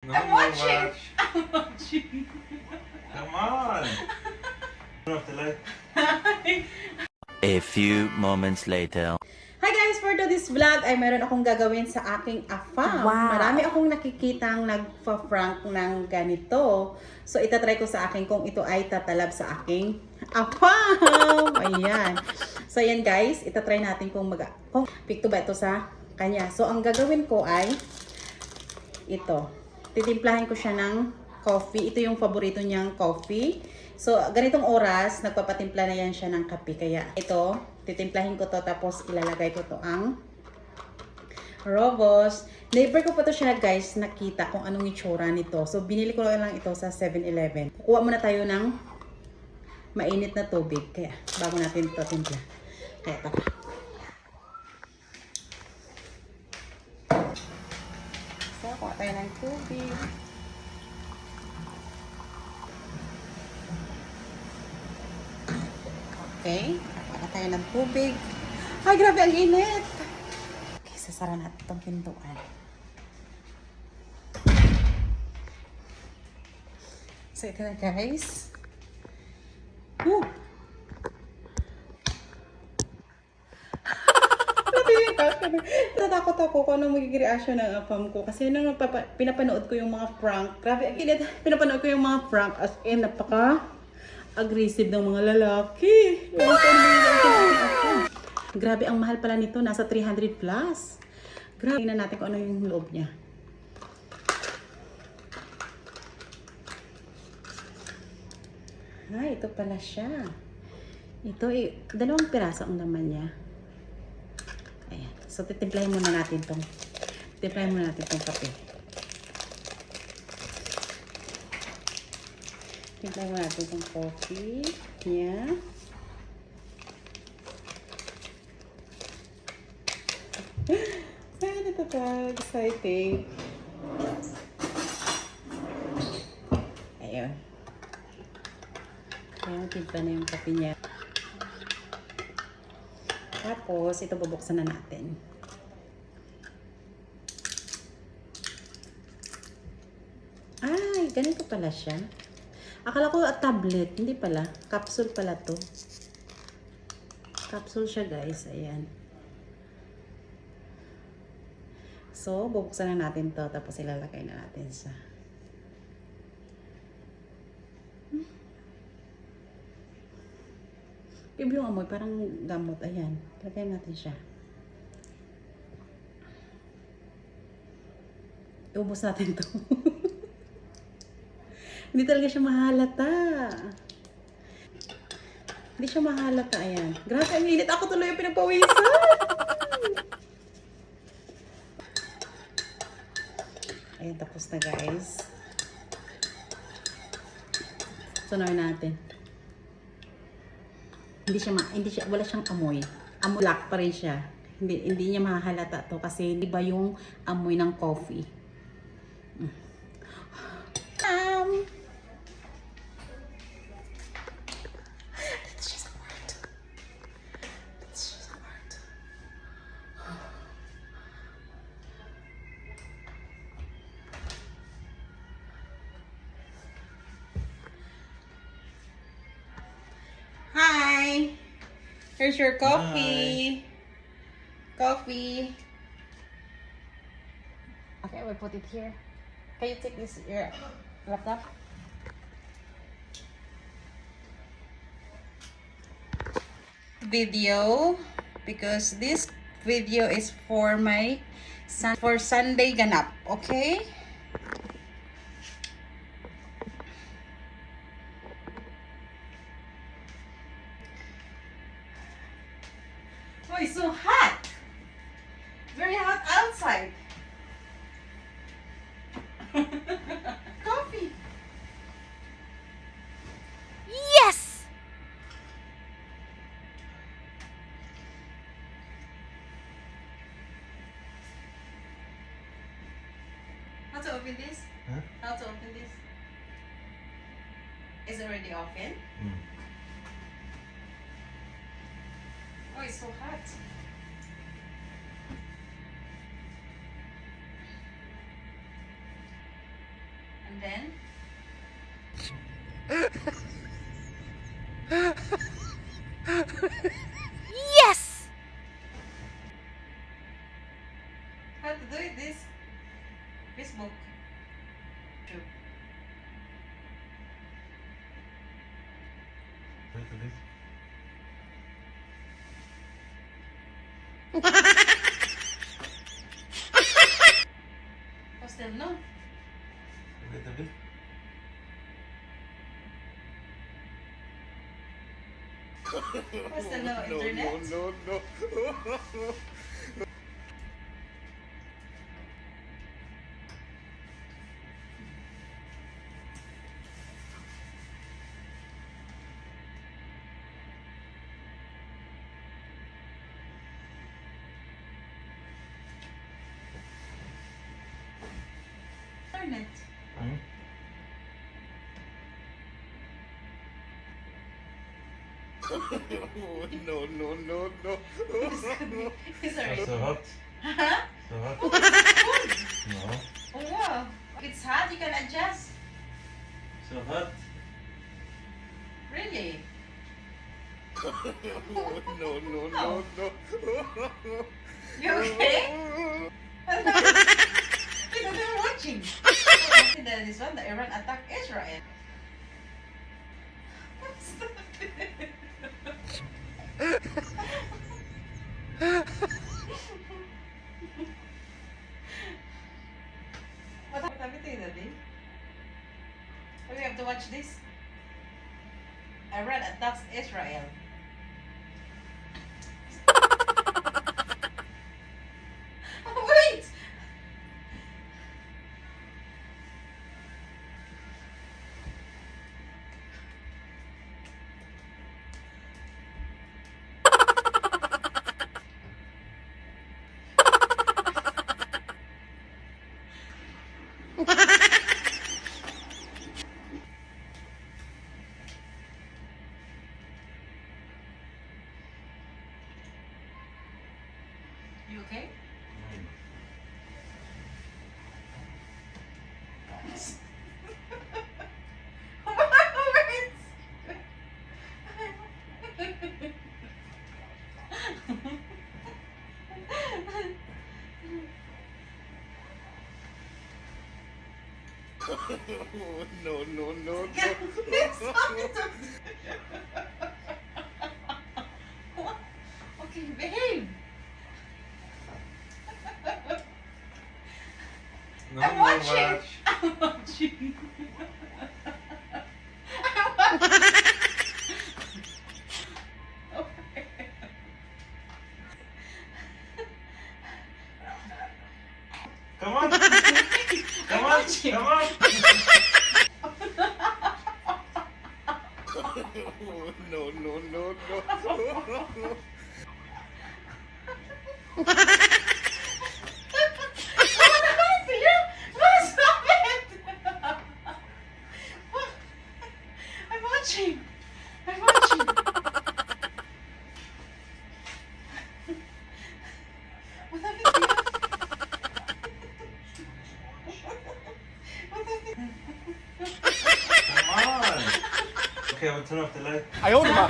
No, I'm watching. watch. I'm watching. Come on. Turn off the light. A few moments later. Hi guys! For today's vlog ay meron akong gagawin sa aking Afam. Wow. Marami akong nakikitang nagpa-prank ng ganito. So itatry ko sa akin kung ito ay tatalab sa aking Afam. Ayan. So ayan guys, itatry natin kung pikto ba ito sa kanya. So ang gagawin ko ay ito. Titimplahin ko siya ng coffee. Ito yung paborito niyang coffee. So, ganitong oras, nagpapatimpla na yan siya ng kape. Kaya ito, titimplahin ko to tapos ilalagay ko to ang Robos. Never ko pa to siya guys nakita kung anong itsura nito. So, binili ko lang ito sa 7-Eleven. Kukuha muna tayo ng mainit na tubig. Kaya, bago natin ito timpla. Kaya, taka. So, kuha tayo ng tubig. Okay, wala tayo ng tubig. Ay, grabe, ang init! Okay, sasara natin itong pintuan. So, ito na guys. Woo! Natakot ako kung anong magiging reaction ng Afam ko. Kasi nung pinapanood ko yung mga prank, grabe, ang init. Pinapanood ko yung mga prank as in, aggressive ng mga lalaki. Grabe, ang mahal pala nito. Nasa 300 plus. Grabe. Tingnan natin kung ano yung loob niya. Ay, ito pala siya. Ito, dalawang piraso ang laman niya. Ayan. So, titimplahin muna natin itong kape. Timplahin mo natin itong coffee. Yeah. Ay, ito ka. Exciting. Ayun. Ayun, timpla na yung kape niya. Tapos, ito bubuksan na natin. Ay, ganito pala siya. Akala ko tablet, hindi pala. Capsule pala to. Capsule siya guys, ayan. So, bubuksan na natin to, tapos ilalagay na natin sa... Iba yung amoy, parang gamot, ayan. Lagay natin siya. Iubos natin to. Hindi talaga siya mahalata. Hindi siya mahalata. Ayan. Grabe, ang init. Ako tuloy yung pinagpawisan. Ayan, tapos na guys. Sunawin natin. Wala siyang amoy. Amoy black pa rin siya. Hindi niya mahalata to kasi iba yung amoy ng coffee. Hi! Here's your coffee. Hi. Coffee. Okay, we'll put it here. Can you take this, your laptop? Video, because this video is for my Sunday ganap, okay? Oh, it's so hot! Very hot outside. Coffee. Yes! How to open this? Huh? How to open this? Is it already open? Oh, it's so hot. And then? Yes! How to do it this? Facebook. True. Wait a bit. Oh, still no? Wait a bit. Oh, still no internet? No. Internet. Hmm? No. It's alright. So hot. Huh? So hot. Oh, it's cold. No. Oh, wow. If it's hot, you can adjust. So hot. Really? No. You okay? You know, they're watching. Oh, this one, the Iran attack Israel. Stop it. What happened to you, Daddy? Oh, we have to watch this. Iran attacks Israel. Oh, wait! You okay? No. Okay, behave. No I'm more watching. watch. I'm watching. I'm watching. Come on. I'm watching. Come on. No. What happened to you? Stop it! I'm watching. I'm watching. What happened to you? What happened? Come on. Okay, I will turn off the light. I own him up.